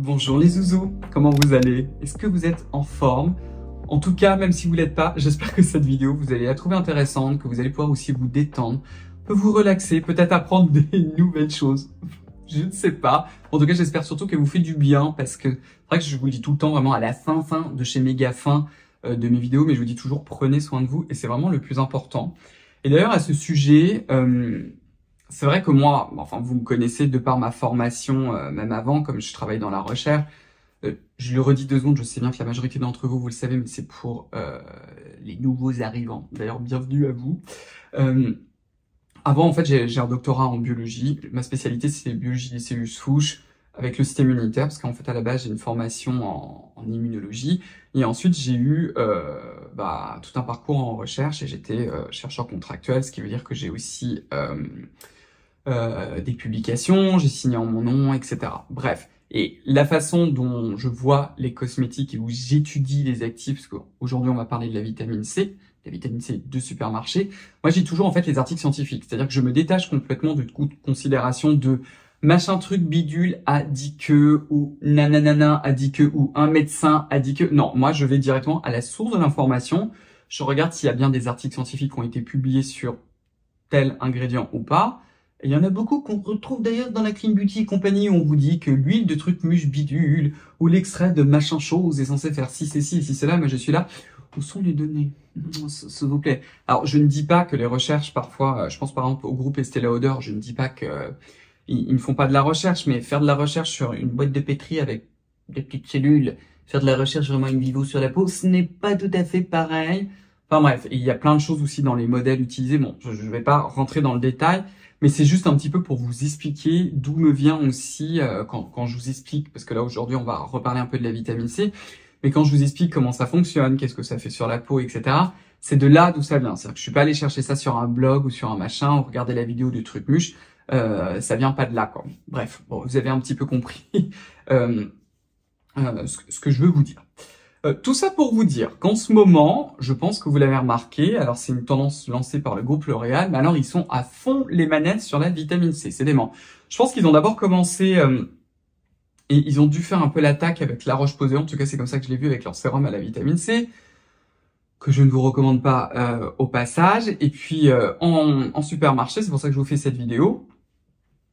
Bonjour les zouzous, comment vous allez? Est-ce que vous êtes en forme? En tout cas, même si vous l'êtes pas, j'espère que cette vidéo, vous allez la trouver intéressante, que vous allez pouvoir aussi vous détendre, peut vous relaxer, peut-être apprendre des nouvelles choses. Je ne sais pas. En tout cas, j'espère surtout qu'elle vous fait du bien parce que c'est vrai que je vous le dis tout le temps vraiment à la fin de chez méga fin de mes vidéos, mais je vous dis toujours prenez soin de vous et c'est vraiment le plus important. Et d'ailleurs, à ce sujet, c'est vrai que moi, enfin vous me connaissez de par ma formation, même avant, comme je travaille dans la recherche, je le redis 2 secondes, je sais bien que la majorité d'entre vous, vous le savez, mais c'est pour les nouveaux arrivants. D'ailleurs, bienvenue à vous. Avant, en fait, j'ai un doctorat en biologie. Ma spécialité, c'est biologie des cellules souches avec le système immunitaire, parce qu'en fait, à la base, j'ai une formation en immunologie. Et ensuite, j'ai eu tout un parcours en recherche et j'étais chercheur contractuel, ce qui veut dire que j'ai aussi des publications, j'ai signé en mon nom, etc. Bref. Et la façon dont je vois les cosmétiques et où j'étudie les actifs, parce qu'aujourd'hui, on va parler de la vitamine C, la vitamine C de supermarché, moi j'ai toujours en fait les articles scientifiques, c'est-à-dire que je me détache complètement du coup de considération de machin truc bidule a dit que, ou nananana a dit que, ou un médecin a dit que. Non, moi je vais directement à la source de l'information, je regarde s'il y a bien des articles scientifiques qui ont été publiés sur tel ingrédient ou pas. Et il y en a beaucoup qu'on retrouve d'ailleurs dans la Clean Beauty et compagnie où on vous dit que l'huile de truc muche bidule ou l'extrait de machin chose est censé faire ci, ceci, ci, cela, mais je suis là. Où sont les données? S'il vous plaît. Alors, je ne dis pas que les recherches, parfois, je pense par exemple au groupe Estée Lauder, je ne dis pas que ils ne font pas de la recherche, mais faire de la recherche sur une boîte de pétri avec des petites cellules, faire de la recherche vraiment in vivo sur la peau, ce n'est pas tout à fait pareil. Enfin bref, il y a plein de choses aussi dans les modèles utilisés. Bon, je ne vais pas rentrer dans le détail, mais c'est juste un petit peu pour vous expliquer d'où me vient aussi quand je vous explique, parce que là aujourd'hui on va reparler un peu de la vitamine C, mais quand je vous explique comment ça fonctionne, qu'est-ce que ça fait sur la peau, etc., c'est de là d'où ça vient. C'est-à-dire que je suis pas allé chercher ça sur un blog ou sur un machin, ou regarder la vidéo de truc muche, ça vient pas de là, quoi. Bref, bon, vous avez un petit peu compris ce que je veux vous dire. Tout ça pour vous dire qu'en ce moment, je pense que vous l'avez remarqué, alors c'est une tendance lancée par le groupe L'Oréal, mais alors ils sont à fond les manettes sur la vitamine C, c'est dément. Je pense qu'ils ont d'abord commencé, et ils ont dû faire un peu l'attaque avec La Roche-Posay, en tout cas c'est comme ça que je l'ai vu avec leur sérum à la vitamine C, que je ne vous recommande pas au passage, et puis en supermarché, c'est pour ça que je vous fais cette vidéo,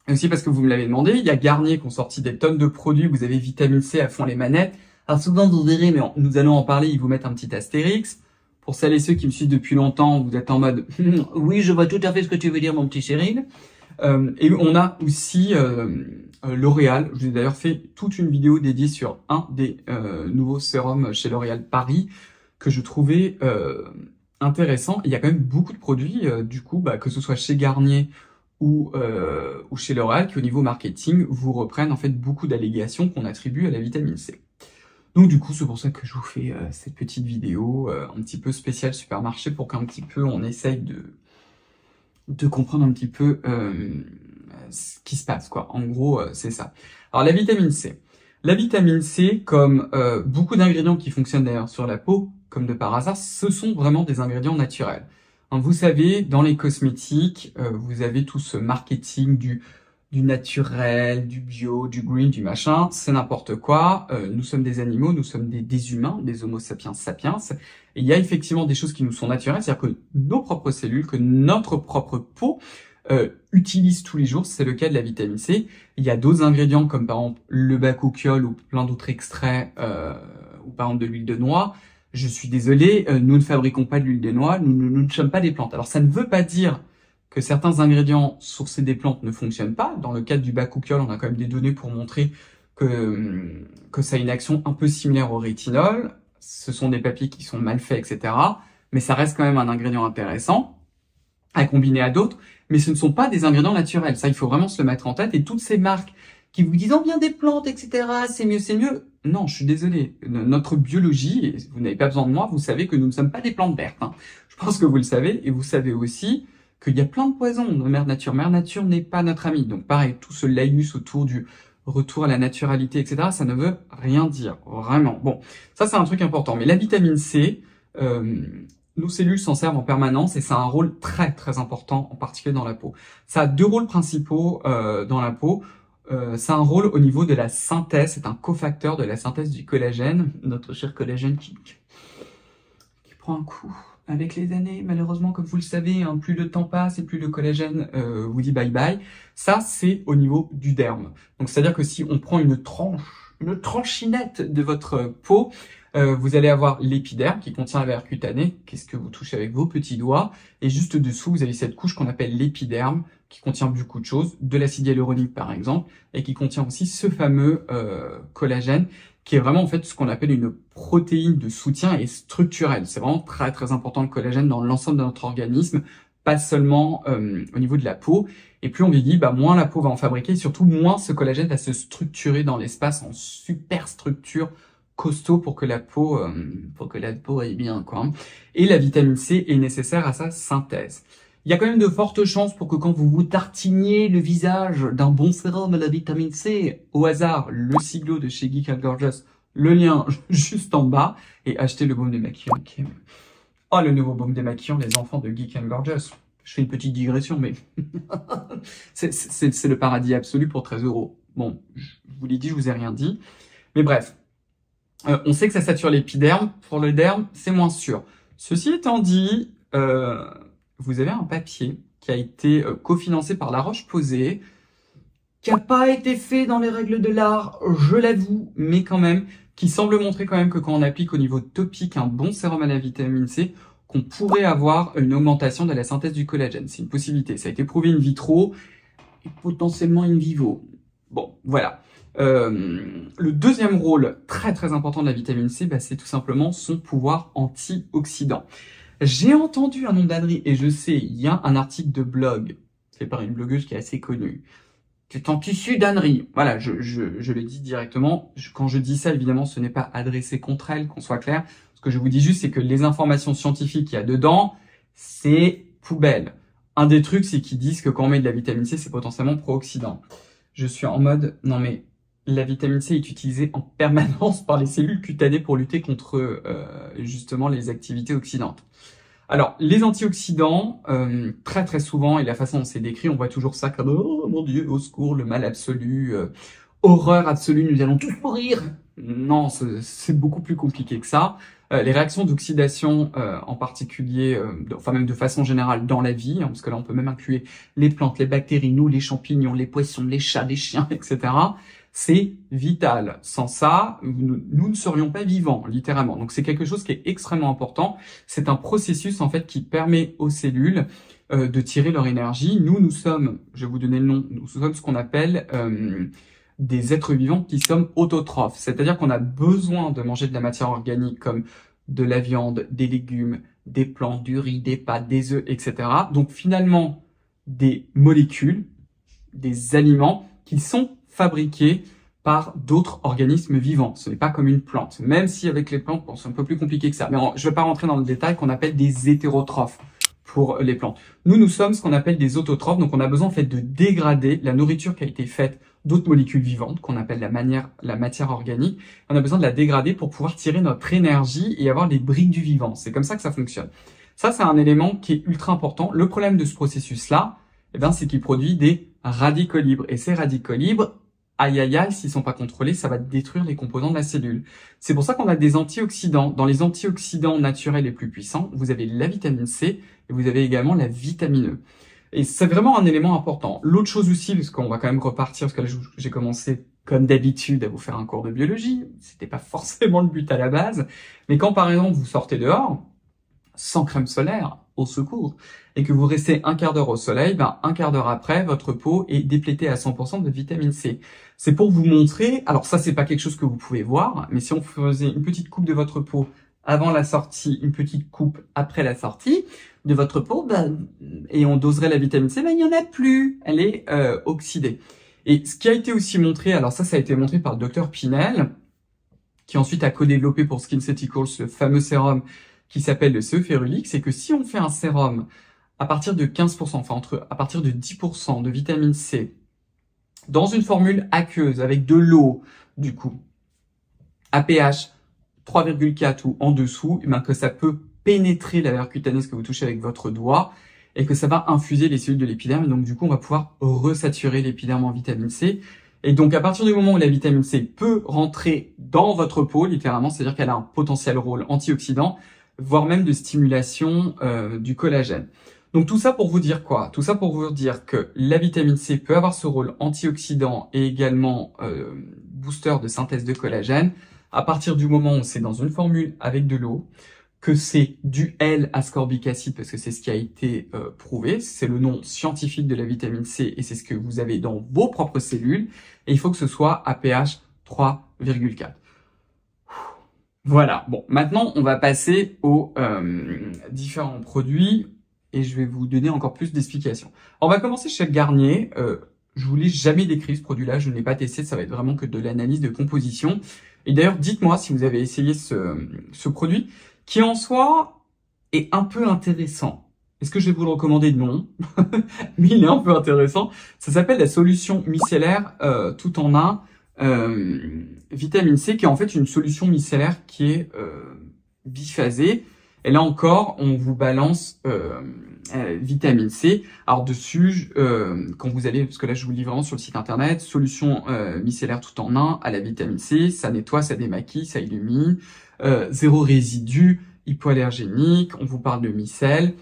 et aussi parce que vous me l'avez demandé, il y a Garnier qui ont sorti des tonnes de produits, vous avez vitamine C à fond les manettes. Alors souvent vous verrez, mais nous allons en parler, ils vous mettent un petit astérix. Pour celles et ceux qui me suivent depuis longtemps, vous êtes en mode « Oui, je vois tout à fait ce que tu veux dire, mon petit Cyril ». Et on a aussi L'Oréal. Je vous ai d'ailleurs fait toute une vidéo dédiée sur un des nouveaux sérums chez L'Oréal Paris que je trouvais intéressant. Il y a quand même beaucoup de produits, du coup, que ce soit chez Garnier ou chez L'Oréal, qui au niveau marketing vous reprennent en fait beaucoup d'allégations qu'on attribue à la vitamine C. Donc du coup, c'est pour ça que je vous fais cette petite vidéo un petit peu spéciale supermarché pour qu'un petit peu on essaye de comprendre un petit peu ce qui se passe, quoi. En gros, c'est ça. Alors la vitamine C. La vitamine C, comme beaucoup d'ingrédients qui fonctionnent d'ailleurs sur la peau, comme de par hasard, ce sont vraiment des ingrédients naturels. Hein, vous savez, dans les cosmétiques, vous avez tout ce marketing du naturel, du bio, du green, du machin, c'est n'importe quoi. Nous sommes des animaux, nous sommes des humains, des homo sapiens sapiens. Et il y a effectivement des choses qui nous sont naturelles, c'est-à-dire que nos propres cellules, que notre propre peau utilise tous les jours. C'est le cas de la vitamine C. Il y a d'autres ingrédients comme par exemple le bakuchiol ou plein d'autres extraits, ou par exemple de l'huile de noix. Je suis désolé, nous ne fabriquons pas de l'huile de noix, nous ne sommes pas des plantes. Alors ça ne veut pas dire que certains ingrédients sourcés des plantes ne fonctionnent pas. Dans le cadre du bakuchiol, on a quand même des données pour montrer que ça a une action un peu similaire au rétinol. Ce sont des papiers qui sont mal faits, etc. Mais ça reste quand même un ingrédient intéressant à combiner à d'autres. Mais ce ne sont pas des ingrédients naturels. Ça, il faut vraiment se le mettre en tête. Et toutes ces marques qui vous disent « On vient des plantes, etc. C'est mieux, c'est mieux ». Non, je suis désolé. Notre biologie, et vous n'avez pas besoin de moi, vous savez que nous ne sommes pas des plantes vertes. Hein. Je pense que vous le savez. Et vous savez aussi qu'il y a plein de poisons de Mère Nature. Mère Nature n'est pas notre amie. Donc pareil, tout ce laïus autour du retour à la naturalité, etc., ça ne veut rien dire, vraiment. Bon, ça c'est un truc important. Mais la vitamine C, nos cellules s'en servent en permanence et ça a un rôle très très important, en particulier dans la peau. Ça a 2 rôles principaux dans la peau. ça a un rôle au niveau de la synthèse, c'est un cofacteur de la synthèse du collagène, notre cher collagène qui prend un coup avec les années, malheureusement, comme vous le savez, hein, plus le temps passe et plus le collagène vous dit bye bye. Ça, c'est au niveau du derme. Donc, c'est-à-dire que si on prend une tranchinette de votre peau, vous allez avoir l'épiderme qui contient la barrière cutanée, qu'est-ce que vous touchez avec vos petits doigts, et juste dessous, vous avez cette couche qu'on appelle l'épiderme, qui contient beaucoup de choses, de l'acide hyaluronique par exemple, et qui contient aussi ce fameux collagène, qui est vraiment en fait ce qu'on appelle une protéine de soutien et structurelle. C'est vraiment très très important le collagène dans l'ensemble de notre organisme, pas seulement au niveau de la peau. Et plus on vieillit, moins la peau va en fabriquer, et surtout moins ce collagène va se structurer dans l'espace en super structure costaud pour que la peau aille bien, quoi. Et la vitamine C est nécessaire à sa synthèse. Il y a quand même de fortes chances pour que quand vous vous tartiniez le visage d'un bon sérum à la vitamine C, au hasard, le siglo de chez Geek & Gorgeous, le lien juste en bas, et achetez le baume démaquillant. Okay. Oh, le nouveau baume démaquillant, les enfants de Geek & Gorgeous. Je fais une petite digression, mais c'est le paradis absolu pour 13 €. Bon, je vous l'ai dit, je vous ai rien dit. Mais bref, on sait que ça sature l'épiderme. Pour le derme, c'est moins sûr. Ceci étant dit, vous avez un papier qui a été cofinancé par La Roche-Posay, qui n'a pas été fait dans les règles de l'art, je l'avoue, mais quand même, qui semble montrer quand même que quand on applique au niveau topique un bon sérum à la vitamine C, qu'on pourrait avoir une augmentation de la synthèse du collagène. C'est une possibilité. Ça a été prouvé in vitro et potentiellement in vivo. Bon, voilà. Le deuxième rôle très très important de la vitamine C, c'est tout simplement son pouvoir antioxydant. J'ai entendu un nom d'ânerie et je sais, il y a un article de blog fait par une blogueuse qui est assez connue. C'est en tissu d'ânerie. Voilà, je le dis directement. Quand je dis ça, évidemment, ce n'est pas adressé contre elle, qu'on soit clair. Ce que je vous dis juste, c'est que les informations scientifiques qu'il y a dedans, c'est poubelle. Un des trucs, c'est qu'ils disent que quand on met de la vitamine C, c'est potentiellement pro-oxydant. Je suis en mode, non mais la vitamine C est utilisée en permanence par les cellules cutanées pour lutter contre justement les activités oxydantes. Alors, les antioxydants, très très souvent, et la façon dont c'est décrit, on voit toujours ça comme « Oh mon Dieu, au secours, le mal absolu, horreur absolue, nous allons tous mourir !» Non, c'est beaucoup plus compliqué que ça. Les réactions d'oxydation, en particulier, enfin même de façon générale dans la vie, parce que là on peut même inclure les plantes, les bactéries, nous, les champignons, les poissons, les chats, les chiens, etc., c'est vital. Sans ça, nous ne serions pas vivants, littéralement. Donc c'est quelque chose qui est extrêmement important. C'est un processus en fait qui permet aux cellules de tirer leur énergie. Nous sommes, je vais vous donner le nom, nous sommes ce qu'on appelle des êtres vivants qui sommes autotrophes. C'est-à-dire qu'on a besoin de manger de la matière organique comme de la viande, des légumes, des plantes, du riz, des pâtes, des œufs, etc. Donc finalement, des molécules, des aliments qui sont fabriqués par d'autres organismes vivants. Ce n'est pas comme une plante. Même si avec les plantes, bon, c'est un peu plus compliqué que ça. Mais je ne vais pas rentrer dans le détail, qu'on appelle des hétérotrophes pour les plantes. Nous sommes ce qu'on appelle des autotrophes. Donc on a besoin en fait de dégrader la nourriture qui a été faite d'autres molécules vivantes, qu'on appelle la matière organique. On a besoin de la dégrader pour pouvoir tirer notre énergie et avoir les briques du vivant. C'est comme ça que ça fonctionne. Ça, c'est un élément qui est ultra important. Le problème de ce processus-là, c'est qu'il produit des radicaux libres. Et ces radicaux libres, aïe aïe aïe, s'ils sont pas contrôlés, ça va détruire les composants de la cellule. C'est pour ça qu'on a des antioxydants. Dans les antioxydants naturels les plus puissants, vous avez la vitamine C et vous avez également la vitamine E. Et c'est vraiment un élément important. L'autre chose aussi, parce qu'on va quand même repartir, parce que là j'ai commencé comme d'habitude à vous faire un cours de biologie, c'était pas forcément le but à la base, mais quand par exemple vous sortez dehors, sans crème solaire, au secours, et que vous restez un quart d'heure au soleil, un quart d'heure après, votre peau est déplétée à 100% de vitamine C. C'est pour vous montrer, alors ça c'est pas quelque chose que vous pouvez voir, mais si on faisait une petite coupe de votre peau avant la sortie, une petite coupe après la sortie de votre peau, et on doserait la vitamine C, il n'y en a plus, elle est oxydée. Et ce qui a été aussi montré, alors ça a été montré par le docteur Pinel, qui ensuite a co-développé pour SkinCeuticals le fameux sérum qui s'appelle le CE Ferulique, c'est que si on fait un sérum à partir de 15%, enfin à partir de 10% de vitamine C, dans une formule aqueuse avec de l'eau, du coup, à pH 3,4 ou en dessous, que ça peut pénétrer la barrière cutanée que vous touchez avec votre doigt et que ça va infuser les cellules de l'épiderme. Et donc, du coup, on va pouvoir resaturer l'épiderme en vitamine C. Et donc, à partir du moment où la vitamine C peut rentrer dans votre peau, littéralement, c'est-à-dire qu'elle a un potentiel rôle antioxydant, voire même de stimulation du collagène. Donc tout ça pour vous dire quoi? Tout ça pour vous dire que la vitamine C peut avoir ce rôle antioxydant et également booster de synthèse de collagène à partir du moment où c'est dans une formule avec de l'eau, que c'est du L-ascorbic acide parce que c'est ce qui a été prouvé, c'est le nom scientifique de la vitamine C et c'est ce que vous avez dans vos propres cellules et il faut que ce soit à pH 3,4. Voilà, bon, maintenant on va passer aux différents produits et je vais vous donner encore plus d'explications. On va commencer chez Garnier. Je vous l'ai jamais décrit ce produit-là, je ne l'ai pas testé, ça va être vraiment que de l'analyse de composition. Et d'ailleurs, dites-moi si vous avez essayé ce produit qui en soi est un peu intéressant. Est-ce que je vais vous le recommander? Non, mais il est un peu intéressant. Ça s'appelle la solution micellaire tout en un vitamine C, qui est en fait une solution micellaire qui est biphasée. Et là encore, on vous balance vitamine C. Alors dessus, quand vous allez, parce que là je vous lis vraiment sur le site internet, solution micellaire tout en un à la vitamine C, ça nettoie, ça démaquille, ça illumine, zéro résidu, hypoallergénique, on vous parle de micelle.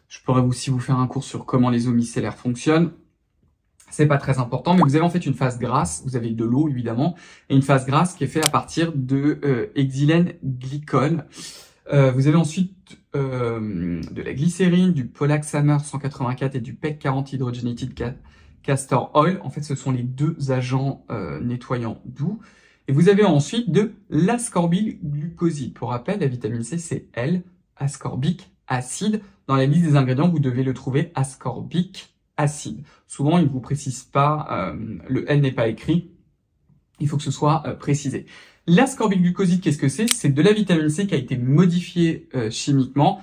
Je pourrais aussi vous faire un cours sur comment les eaux micellaires fonctionnent. C'est pas très important, mais vous avez en fait une phase grasse, vous avez de l'eau évidemment, et une phase grasse qui est faite à partir de xylène glycol. Vous avez ensuite de la glycérine, du Polaxamer 184 et du PEC 40 hydrogenated castor oil. En fait, ce sont les deux agents nettoyants doux. Et vous avez ensuite de l'ascorbylglucoside. Pour rappel, la vitamine C, c'est L-ascorbic acide. Dans la liste des ingrédients, vous devez le trouver ascorbic acide. Souvent, ils ne vous précisent pas, le L n'est pas écrit. Il faut que ce soit précisé. L'ascorbylglucoside, qu'est-ce que c'est? C'est de la vitamine C qui a été modifiée chimiquement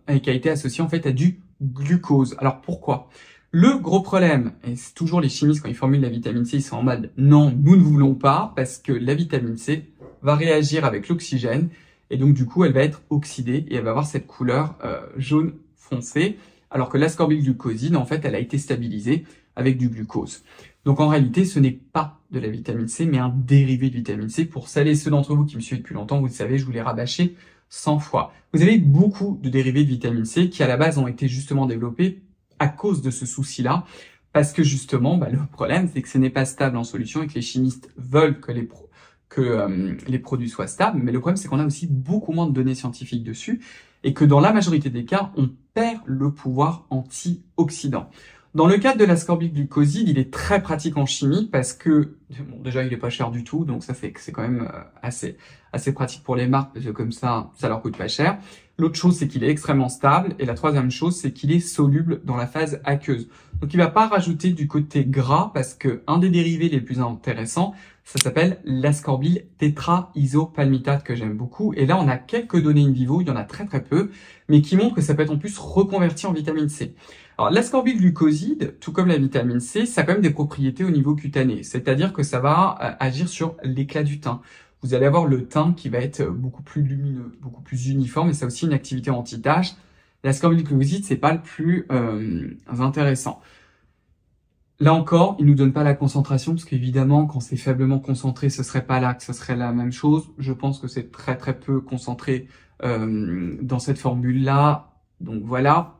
et qui a été associée en fait à du glucose. Alors pourquoi? Le gros problème, et c'est toujours les chimistes quand ils formulent la vitamine C, ils sont en mode non, nous ne voulons pas, parce que la vitamine C va réagir avec l'oxygène et donc du coup elle va être oxydée et elle va avoir cette couleur jaune foncé, alors que l'ascorbylglucoside en fait elle a été stabilisée avec du glucose. Donc en réalité, ce n'est pas de la vitamine C, mais un dérivé de vitamine C. Pour celles et ceux d'entre vous qui me suivent depuis longtemps, vous le savez, je vous l'ai rabâché 100 fois. Vous avez beaucoup de dérivés de vitamine C qui à la base ont été justement développés à cause de ce souci-là, parce que justement, le problème, c'est que ce n'est pas stable en solution et que les chimistes veulent que les produits soient stables, mais le problème, c'est qu'on a aussi beaucoup moins de données scientifiques dessus et que dans la majorité des cas, on perd le pouvoir antioxydant. Dans le cadre de l'ascorbylglucoside, il est très pratique en chimie parce que, bon, déjà, il est pas cher du tout, donc ça fait que c'est quand même assez pratique pour les marques parce que comme ça leur coûte pas cher. L'autre chose, c'est qu'il est extrêmement stable. Et la troisième chose, c'est qu'il est soluble dans la phase aqueuse. Donc, il va pas rajouter du côté gras parce que un des dérivés les plus intéressants, ça s'appelle l'ascorbyl tétraisopalmitate que j'aime beaucoup. Et là, on a quelques données in vivo, il y en a très très peu, mais qui montrent que ça peut être en plus reconverti en vitamine C. Alors, l'ascorbylglucoside, tout comme la vitamine C, ça a quand même des propriétés au niveau cutané. C'est-à-dire que ça va agir sur l'éclat du teint. Vous allez avoir le teint qui va être beaucoup plus lumineux, beaucoup plus uniforme, et ça a aussi une activité anti-tache. L'ascorbylglucoside, c'est pas le plus intéressant. Là encore, il nous donne pas la concentration, parce qu'évidemment, quand c'est faiblement concentré, ce serait pas là que ce serait la même chose. Je pense que c'est très très peu concentré dans cette formule-là. Donc voilà.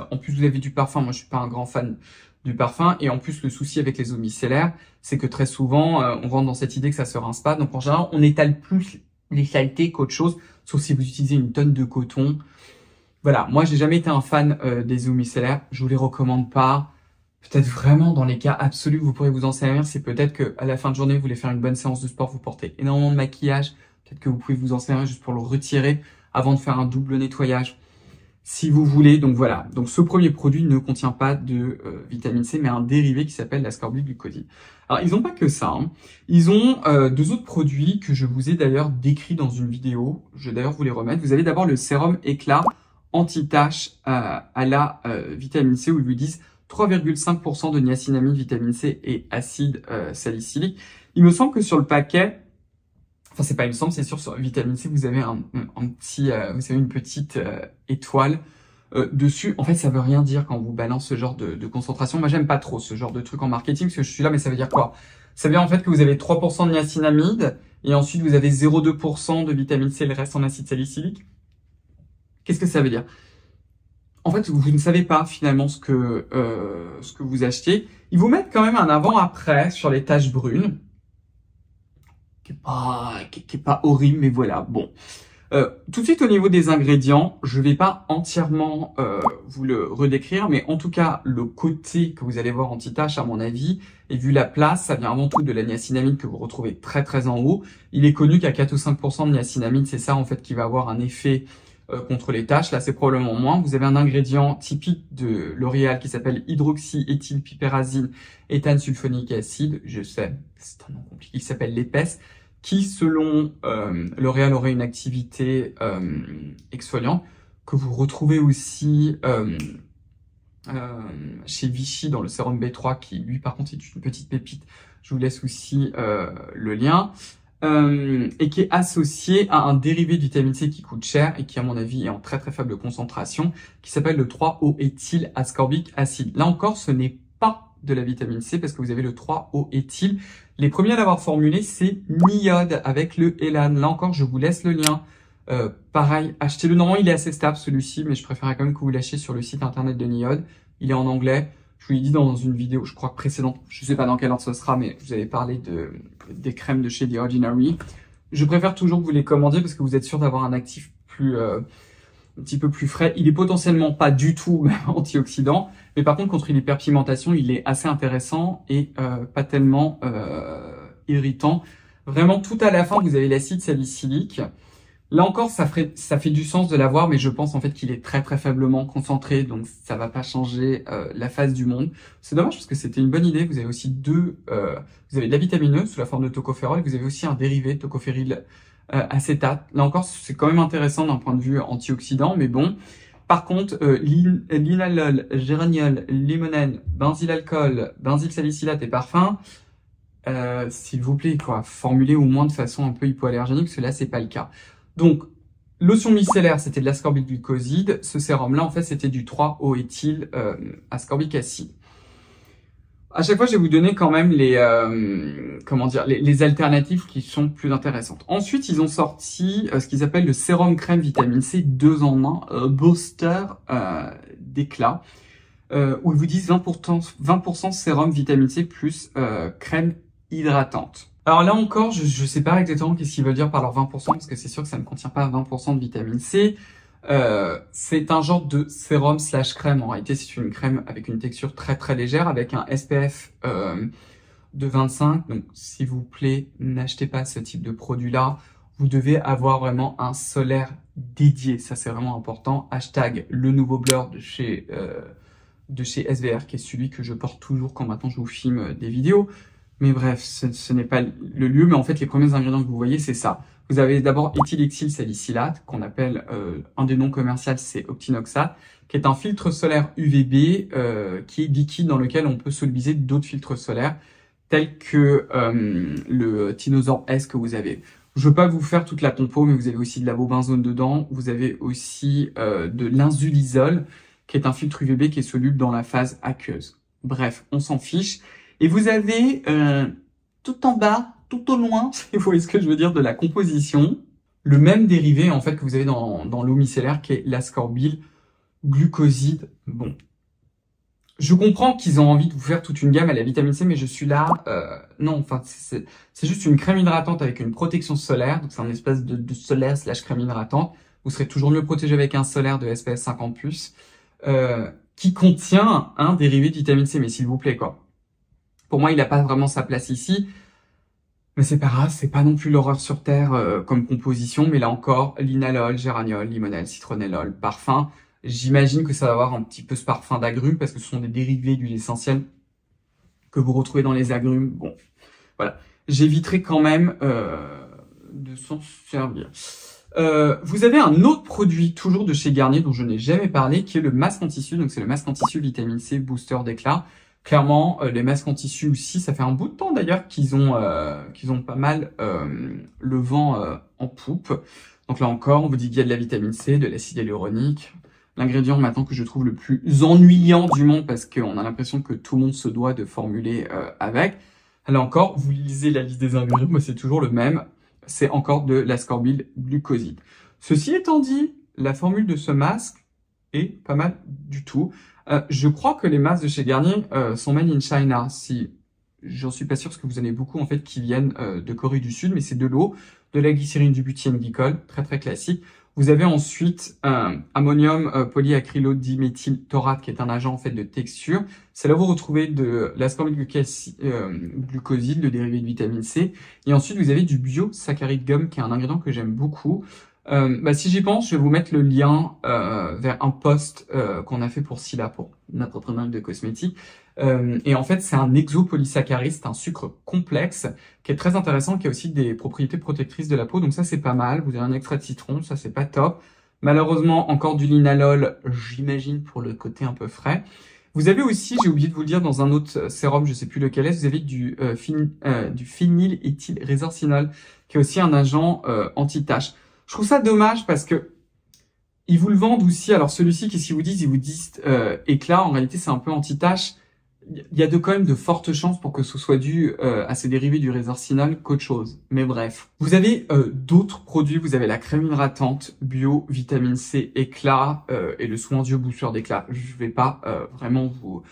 En plus, vous avez du parfum. Moi, je suis pas un grand fan du parfum. Et en plus, le souci avec les eaux micellaires, c'est que très souvent, on rentre dans cette idée que ça se rince pas. Donc en général, on étale plus les saletés qu'autre chose, sauf si vous utilisez une tonne de coton. Voilà. Moi, j'ai jamais été un fan des eaux micellaires. Je vous les recommande pas. Peut-être vraiment dans les cas absolus, vous pourrez vous en servir. C'est peut-être que à la fin de journée, vous voulez faire une bonne séance de sport, vous portez énormément de maquillage. Peut-être que vous pouvez vous en servir juste pour le retirer avant de faire un double nettoyage. Si vous voulez, donc voilà. Donc ce premier produit ne contient pas de vitamine C, mais un dérivé qui s'appelle l'ascorbylglucoside. Alors ils n'ont pas que ça. Hein. Ils ont deux autres produits que je vous ai d'ailleurs décrits dans une vidéo. Je vais d'ailleurs vous les remettre. Vous avez d'abord le sérum éclat anti-tache à la vitamine C, où ils vous disent 3,5% de niacinamide, vitamine C et acide salicylique. Il me semble que sur le paquet, enfin c'est pas il me semble, c'est sûr sur vitamine C vous avez un petit, vous avez une petite étoile. dessus. En fait, ça veut rien dire quand on vous balance ce genre de concentration. Moi, j'aime pas trop ce genre de truc en marketing, parce que je suis là, mais ça veut dire quoi? Ça veut dire en fait que vous avez 3% de niacinamide, et ensuite vous avez 0,2% de vitamine C, le reste en acide salicylique. Qu'est-ce que ça veut dire? En fait, vous ne savez pas finalement ce que vous achetez. Ils vous mettent quand même un avant-après sur les taches brunes, qui est pas horrible, mais voilà, bon. Tout de suite au niveau des ingrédients, je vais pas entièrement vous le redécrire, mais en tout cas, le côté que vous allez voir anti-tache, à mon avis, et vu la place, ça vient avant tout de la niacinamide que vous retrouvez très très en haut. Il est connu qu'à 4 ou 5% de niacinamide, c'est ça en fait qui va avoir un effet contre les taches. Là, c'est probablement moins. Vous avez un ingrédient typique de L'Oréal qui s'appelle hydroxyéthylpiperazine éthane sulfonique acide. Je sais, c'est un nom compliqué, qui s'appelle l'épaisse, qui, selon L'Oréal, aurait une activité exfoliante, que vous retrouvez aussi chez Vichy dans le sérum B3, qui, lui, par contre, est une petite pépite. Je vous laisse aussi le lien. Et qui est associé à un dérivé de vitamine C qui coûte cher et qui, à mon avis, est en très très faible concentration, qui s'appelle le 3-O-éthyl ascorbic acide. Là encore, ce n'est pas de la vitamine C parce que vous avez le 3-O-éthyl. Les premiers à l'avoir formulé, c'est Niode avec le Elan. Là encore, je vous laisse le lien. Pareil, achetez-le. Normalement, il est assez stable celui-ci, mais je préférerais quand même que vous l'achetiez sur le site internet de Niode. Il est en anglais. Je vous l'ai dit dans une vidéo, je crois que précédente, je sais pas dans quelle ordre ce sera, mais vous avez parlé des crèmes de chez The Ordinary. Je préfère toujours que vous les commandiez parce que vous êtes sûr d'avoir un actif un petit peu plus frais. Il est potentiellement pas du tout antioxydant, mais par contre contre l'hyperpigmentation, il est assez intéressant et pas tellement irritant. Vraiment, tout à la fin, vous avez l'acide salicylique. Là encore, ça fait du sens de l'avoir, mais je pense en fait qu'il est très très faiblement concentré, donc ça va pas changer la face du monde. C'est dommage parce que c'était une bonne idée. Vous avez aussi vous avez de la vitamine E sous la forme de tocopherol, et vous avez aussi un dérivé tocophéryl acétate. Là encore, c'est quand même intéressant d'un point de vue antioxydant, mais bon. Par contre, linalol, géraniol, limonène, benzylalcool, benzylsalicylate et parfum, s'il vous plaît, quoi, formulez au moins de façon un peu hypoallergénique, parce que là, c'est pas le cas. Donc, lotion micellaire, c'était de l'ascorbic glucoside. Ce sérum-là, en fait, c'était du 3-O-éthyl ascorbic acide. À chaque fois, je vais vous donner quand même les alternatives qui sont plus intéressantes. Ensuite, ils ont sorti ce qu'ils appellent le sérum crème vitamine C 2 en 1, booster d'éclat, où ils vous disent 20% sérum vitamine C plus crème hydratante. Alors là encore, je sais pas exactement qu'est-ce qu'ils veulent dire par leur 20%, parce que c'est sûr que ça ne contient pas 20% de vitamine C. C'est un genre de sérum slash crème. En réalité, c'est une crème avec une texture très très légère, avec un SPF de 25. Donc, s'il vous plaît, n'achetez pas ce type de produit-là. Vous devez avoir vraiment un solaire dédié. Ça, c'est vraiment important. Hashtag le nouveau blur de chez SVR, qui est celui que je porte toujours quand maintenant je vous filme des vidéos. Mais bref, ce n'est pas le lieu, mais en fait, les premiers ingrédients que vous voyez, c'est ça. Vous avez d'abord éthylexyl salicylate, qu'on appelle, un des noms commerciaux, c'est Octinoxate, qui est un filtre solaire UVB, qui est liquide dans lequel on peut solubiliser d'autres filtres solaires, tels que le Tinosorb S que vous avez. Je ne veux pas vous faire toute la compo, mais vous avez aussi de l'avobenzone dedans. Vous avez aussi de l'inzulisol, qui est un filtre UVB qui est soluble dans la phase aqueuse. Bref, on s'en fiche. Et vous avez tout en bas, tout au loin, vous voyez ce que je veux dire, de la composition, le même dérivé en fait que vous avez dans l'eau micellaire qui est l'ascorbyl glucoside. Bon, je comprends qu'ils ont envie de vous faire toute une gamme à la vitamine C, mais je suis là, non, enfin c'est juste une crème hydratante avec une protection solaire, donc c'est un espèce de solaire slash crème hydratante. Vous serez toujours mieux protégé avec un solaire de SPF 50+, qui contient un dérivé de vitamine C, mais s'il vous plaît quoi. Pour moi, il n'a pas vraiment sa place ici. Mais c'est pas grave, c'est pas non plus l'horreur sur Terre comme composition. Mais là encore, linalol, géraniol, limonène, citronellol, parfum. J'imagine que ça va avoir un petit peu ce parfum d'agrumes parce que ce sont des dérivés d'huile essentielle que vous retrouvez dans les agrumes. Bon, voilà. J'éviterai quand même de s'en servir. Vous avez un autre produit, toujours de chez Garnier, dont je n'ai jamais parlé, qui est le masque en tissu. Donc c'est le masque en tissu vitamine C booster d'éclat. Clairement, les masques en tissu aussi, ça fait un bout de temps d'ailleurs qu'ils ont pas mal le vent en poupe. Donc là encore, on vous dit qu'il y a de la vitamine C, de l'acide hyaluronique, l'ingrédient maintenant que je trouve le plus ennuyant du monde parce qu'on a l'impression que tout le monde se doit de formuler avec. Là encore, vous lisez la liste des ingrédients, mais c'est toujours le même. C'est encore de l'ascorbylglucoside. Ceci étant dit, la formule de ce masque est pas mal du tout. Je crois que les masques de chez Garnier sont made in China. Si j'en suis pas sûr parce que vous en avez beaucoup en fait qui viennent de Corée du Sud, mais c'est de l'eau, de la glycérine, du butylène glycol, très très classique. Vous avez ensuite ammonium polyacrylodiméthyltaurate qui est un agent en fait de texture. C'est là où vous retrouvez de l'ascorbylglucoside, le dérivé de vitamine C. Et ensuite vous avez du biosaccharide gum qui est un ingrédient que j'aime beaucoup. Si j'y pense, je vais vous mettre le lien vers un post qu'on a fait pour Scylla, pour notre autre marque de cosmétiques. Et en fait, c'est un exopolysaccharide, c'est un sucre complexe qui est très intéressant, qui a aussi des propriétés protectrices de la peau. Donc ça, c'est pas mal. Vous avez un extrait de citron, ça, c'est pas top. Malheureusement, encore du linalol, j'imagine, pour le côté un peu frais. Vous avez aussi, j'ai oublié de vous le dire, dans un autre sérum, je sais plus lequel est, vous avez du phényléthylrésorcinol, qui est aussi un agent anti-tache. Je trouve ça dommage parce que ils vous le vendent aussi. Alors celui-ci, qu'est-ce qu'ils vous disent? Ils vous disent éclat. En réalité, c'est un peu anti-tache. Il y a quand même de fortes chances pour que ce soit dû à ces dérivés du résorcinol qu'autre chose. Mais bref. Vous avez d'autres produits. Vous avez la crème hydratante bio, vitamine C, éclat et le soin Dieu booster d'éclat. Je vais pas vraiment vous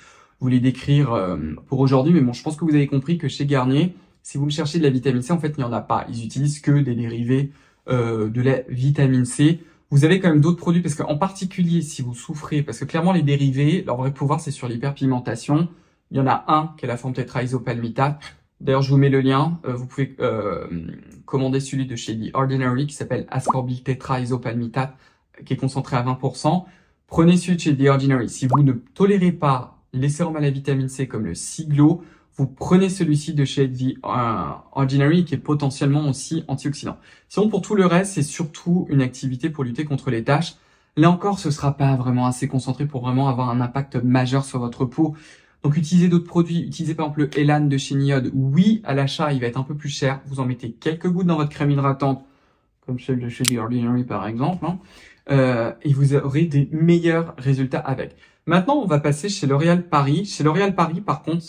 les décrire pour aujourd'hui. Mais bon, je pense que vous avez compris que chez Garnier, si vous me cherchez de la vitamine C, en fait, il n'y en a pas. Ils utilisent que des dérivés de la vitamine C. Vous avez quand même d'autres produits parce qu'en particulier si vous souffrez, parce que clairement les dérivés, leur vrai pouvoir c'est sur l'hyperpigmentation. Il y en a un qui est la forme tétraisopalmitate. D'ailleurs je vous mets le lien. Vous pouvez commander celui de chez The Ordinary qui s'appelle ascorbyl tétraisopalmitate qui est concentré à 20%. Prenez celui de chez The Ordinary. Si vous ne tolérez pas les sérums à la vitamine C comme le Siglo, vous prenez celui-ci de chez The Ordinary qui est potentiellement aussi antioxydant. Sinon, pour tout le reste, c'est surtout une activité pour lutter contre les taches. Là encore, ce sera pas vraiment assez concentré pour vraiment avoir un impact majeur sur votre peau. Donc, utilisez d'autres produits. Utilisez par exemple le Elan de chez Niod. Oui, à l'achat, il va être un peu plus cher. Vous en mettez quelques gouttes dans votre crème hydratante, comme celle de chez The Ordinary par exemple. Et vous aurez des meilleurs résultats avec. Maintenant, on va passer chez L'Oréal Paris. Chez L'Oréal Paris, par contre,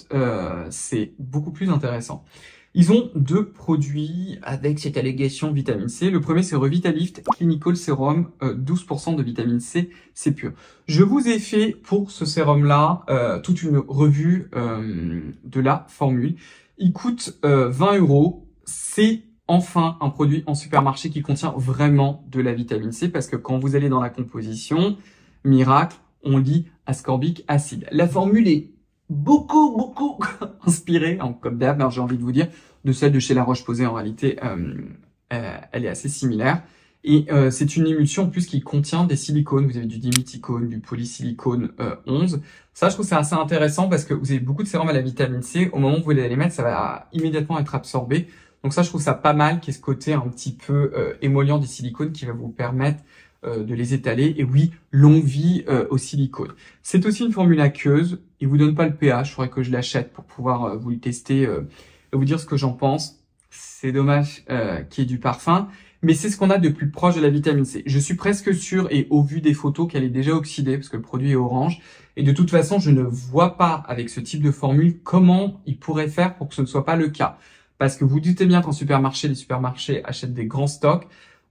c'est beaucoup plus intéressant. Ils ont deux produits avec cette allégation vitamine C. Le premier, c'est Revitalift Clinical Serum, 12% de vitamine C, c'est pur. Je vous ai fait pour ce sérum-là toute une revue de la formule. Il coûte 20 €. C'est enfin un produit en supermarché qui contient vraiment de la vitamine C parce que quand vous allez dans la composition, miracle, on lit ascorbic acide. La formule est beaucoup inspirée, comme d'hab, j'ai envie de vous dire, de celle de chez La Roche-Posay. En réalité, elle est assez similaire. Et c'est une émulsion en plus qui contient des silicones. Vous avez du dimethicone, du polysilicone 11. Ça, je trouve c'est assez intéressant parce que vous avez beaucoup de sérum à la vitamine C. Au moment où vous allez les mettre, ça va immédiatement être absorbé. Donc ça, je trouve ça pas mal, qu'il y ait ce côté un petit peu émollient des silicones qui va vous permettre de les étaler. Et oui, longue vie au silicone. C'est aussi une formule aqueuse. Il vous donne pas le pH. Il faudrait que je l'achète pour pouvoir vous le tester et vous dire ce que j'en pense. C'est dommage qu'il y ait du parfum. Mais c'est ce qu'on a de plus proche de la vitamine C. Je suis presque sûr, et au vu des photos, qu'elle est déjà oxydée, parce que le produit est orange. Et de toute façon, je ne vois pas, avec ce type de formule, comment ils pourraient faire pour que ce ne soit pas le cas. Parce que vous doutez bien qu'en supermarché, les supermarchés achètent des grands stocks.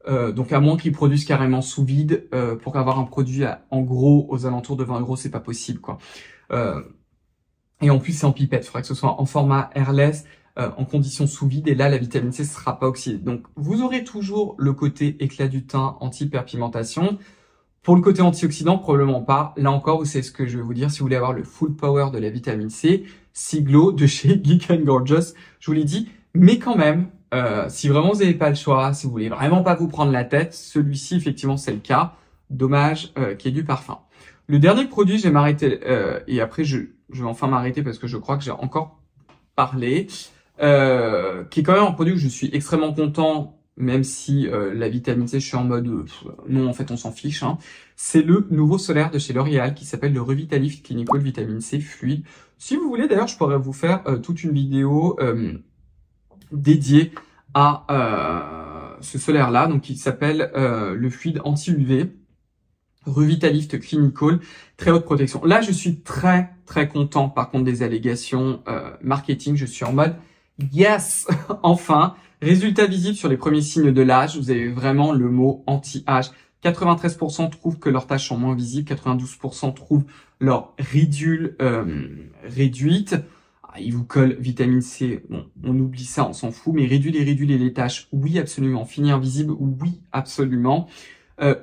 Donc à moins qu'ils produisent carrément sous vide, pour avoir un produit en gros aux alentours de 20 €, c'est pas possible, quoi. Et en plus, c'est en pipette. Il faudrait que ce soit en format airless, en conditions sous vide. Et là, la vitamine C ne sera pas oxydée. Donc, vous aurez toujours le côté éclat du teint, anti-hyperpigmentation. Pour le côté antioxydant, probablement pas. Là encore, vous savez ce que je vais vous dire. Si vous voulez avoir le full power de la vitamine C, Siglo de chez Geek & Gorgeous, je vous l'ai dit. Mais quand même, si vraiment vous n'avez pas le choix, si vous voulez vraiment pas vous prendre la tête, celui-ci, effectivement, c'est le cas. Dommage qu'il y ait du parfum. Le dernier produit, je vais m'arrêter, et après, je vais enfin m'arrêter parce que je crois que j'ai encore parlé, qui est quand même un produit que je suis extrêmement content, même si la vitamine C, je suis en mode non, en fait, on s'en fiche. Hein. C'est le nouveau solaire de chez L'Oréal qui s'appelle le Revitalift Clinical Vitamine C Fluide. Si vous voulez, d'ailleurs, je pourrais vous faire toute une vidéo dédiée à ce solaire-là, donc qui s'appelle le fluide anti-UV. Revitalift Clinical, très haute protection. Là, je suis très content par contre des allégations marketing. Je suis en mode yes, enfin. Résultat visible sur les premiers signes de l'âge. Vous avez vraiment le mot anti-âge. 93% trouvent que leurs tâches sont moins visibles. 92% trouvent leur ridule réduite. Il vous colle vitamine C. Bon, on oublie ça, on s'en fout. Mais ridule et les tâches, oui, absolument. Fini invisible, oui, absolument.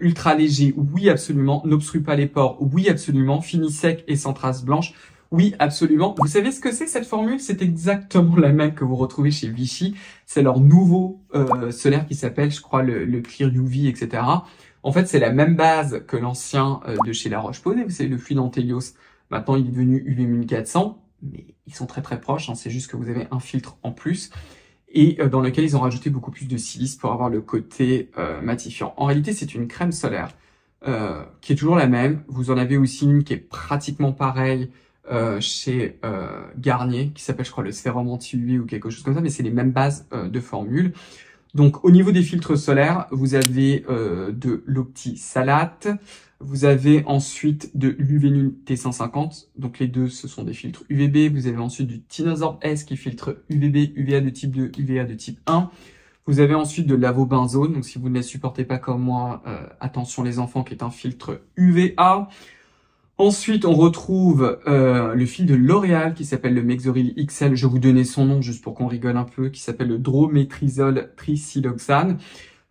Ultra léger, oui absolument. N'obstrue pas les pores, oui absolument. Fini sec et sans traces blanches, oui absolument. Vous savez ce que c'est cette formule? C'est exactement la même que vous retrouvez chez Vichy. C'est leur nouveau solaire qui s'appelle, je crois, le Clear UV, etc. En fait, c'est la même base que l'ancien de chez La Roche-Posay. Vous savez, le fluide Antelios. Maintenant, il est devenu UV 1400, mais ils sont très proches. Hein. C'est juste que vous avez un filtre en plus. Et dans lequel ils ont rajouté beaucoup plus de silice pour avoir le côté matifiant. En réalité, c'est une crème solaire qui est toujours la même. Vous en avez aussi une qui est pratiquement pareille chez Garnier, qui s'appelle, je crois, le sérum anti-UV ou quelque chose comme ça, mais c'est les mêmes bases de formule. Donc, au niveau des filtres solaires, vous avez de l'Opti-Salate, vous avez ensuite de l'Uvenune T150, donc les deux, ce sont des filtres UVB. Vous avez ensuite du Tinosorb S qui filtre UVB, UVA de type 2, UVA de type 1. Vous avez ensuite de l'Avobenzone, donc si vous ne les supportez pas comme moi, attention les enfants, qui est un filtre UVA. Ensuite, on retrouve le fil de L'Oréal qui s'appelle le Mexoryl XL. Je vais vous donner son nom juste pour qu'on rigole un peu, qui s'appelle le Drométrisol Trisiloxane.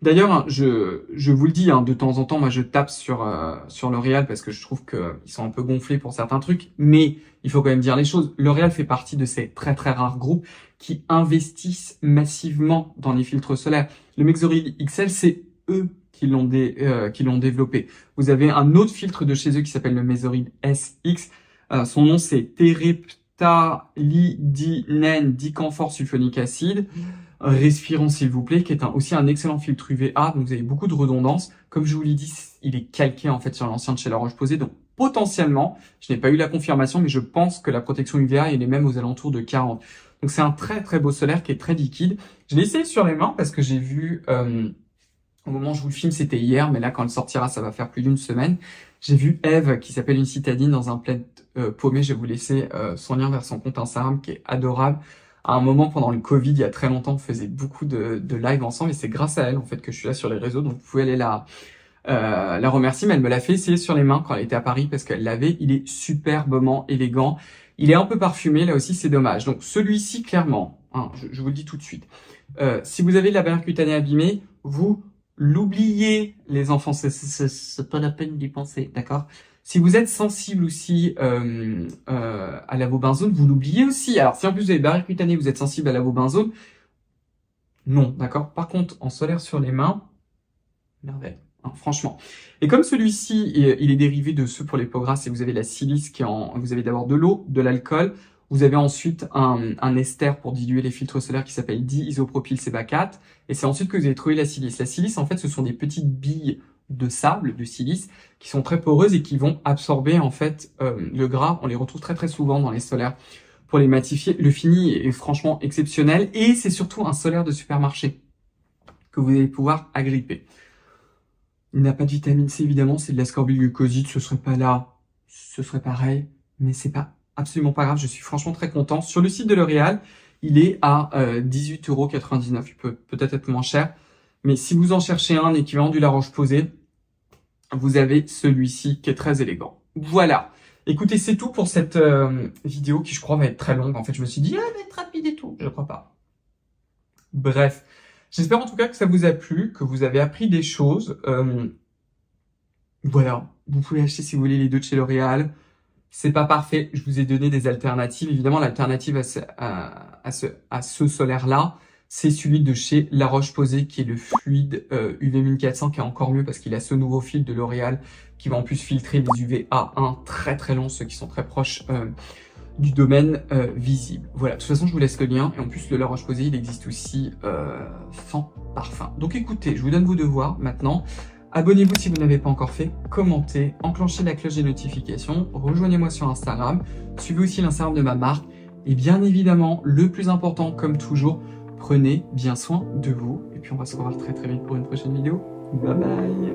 D'ailleurs, je vous le dis, hein, de temps en temps, moi je tape sur L'Oréal parce que je trouve qu'ils sont un peu gonflés pour certains trucs, mais il faut quand même dire les choses. L'Oréal fait partie de ces très rares groupes qui investissent massivement dans les filtres solaires. Le Mexoryl XL, c'est eux qui l'ont développé. Vous avez un autre filtre de chez eux qui s'appelle le Mexoryl SX. Son nom c'est Terephthalidinène dicamphore sulfonique acide. Respirons s'il vous plaît, qui est aussi un excellent filtre UVA, donc vous avez beaucoup de redondance. Comme je vous l'ai dit, il est calqué en fait sur l'ancien de chez La Roche-Posay, donc potentiellement, je n'ai pas eu la confirmation, mais je pense que la protection UVA elle est même aux alentours de 40. Donc c'est un très beau solaire qui est très liquide. Je l'ai essayé sur les mains parce que j'ai vu, au moment où je vous le filme, c'était hier, mais là quand elle sortira, ça va faire plus d'une semaine. J'ai vu Eve, qui s'appelle une citadine, dans un plaid paumé. Je vais vous laisser son lien vers son compte Instagram, qui est adorable. À un moment, pendant le Covid, il y a très longtemps, on faisait beaucoup de live ensemble et c'est grâce à elle, en fait, que je suis là sur les réseaux. Donc, vous pouvez aller la remercier, mais elle me l'a fait essayer sur les mains quand elle était à Paris parce qu'elle l'avait. Il est superbement élégant. Il est un peu parfumé, là aussi, c'est dommage. Donc, celui-ci, clairement, hein, je vous le dis tout de suite. Si vous avez la barrière cutanée abîmée, vous l'oubliez, les enfants. C'est pas la peine d'y penser, d'accord? Si vous êtes sensible aussi à l'avobenzone, vous l'oubliez aussi. Alors, si en plus vous avez barrière cutanée, vous êtes sensible à l'avobenzone, non, d'accord? Par contre, en solaire sur les mains, merveille, hein, franchement. Et comme celui-ci, il est dérivé de ceux pour les peaux grasses, et vous avez la silice qui est vous avez d'abord de l'eau, de l'alcool, vous avez ensuite un ester pour diluer les filtres solaires qui s'appelle di-isopropylsébacate, et c'est ensuite que vous allez trouver la silice. La silice, en fait, ce sont des petites billes de sable, de silice, qui sont très poreuses et qui vont absorber en fait le gras. On les retrouve très souvent dans les solaires pour les matifier. Le fini est franchement exceptionnel et c'est surtout un solaire de supermarché que vous allez pouvoir agripper. Il n'a pas de vitamine C évidemment, c'est de l'ascorbylglucoside, ce serait pas là, ce serait pareil, mais c'est pas absolument pas grave, je suis franchement très content. Sur le site de L'Oréal, il est à 18,99 €, il peut peut-être être moins cher, mais si vous en cherchez un équivalent du La Roche-Posay, vous avez celui-ci qui est très élégant. Voilà. Écoutez, c'est tout pour cette vidéo qui, je crois, va être très longue. En fait, je me suis dit, elle va être rapide et tout. Je crois pas. Bref. J'espère en tout cas que ça vous a plu, que vous avez appris des choses. Voilà. Vous pouvez acheter si vous voulez les deux de chez L'Oréal. C'est pas parfait. Je vous ai donné des alternatives. Évidemment, l'alternative à ce solaire-là, c'est celui de chez La Roche-Posay qui est le fluide UV 1400 qui est encore mieux parce qu'il a ce nouveau filtre de L'Oréal qui va en plus filtrer les UVA1 très longs, ceux qui sont très proches du domaine visible. Voilà, de toute façon je vous laisse le lien et en plus le La Roche-Posay il existe aussi sans parfum. Donc écoutez, je vous donne vos devoirs maintenant. Abonnez-vous si vous n'avez pas encore fait, commentez, enclenchez la cloche des notifications, rejoignez-moi sur Instagram, suivez aussi l'Instagram de ma marque et bien évidemment le plus important comme toujours, prenez bien soin de vous et puis on va se revoir très vite pour une prochaine vidéo. Bye bye.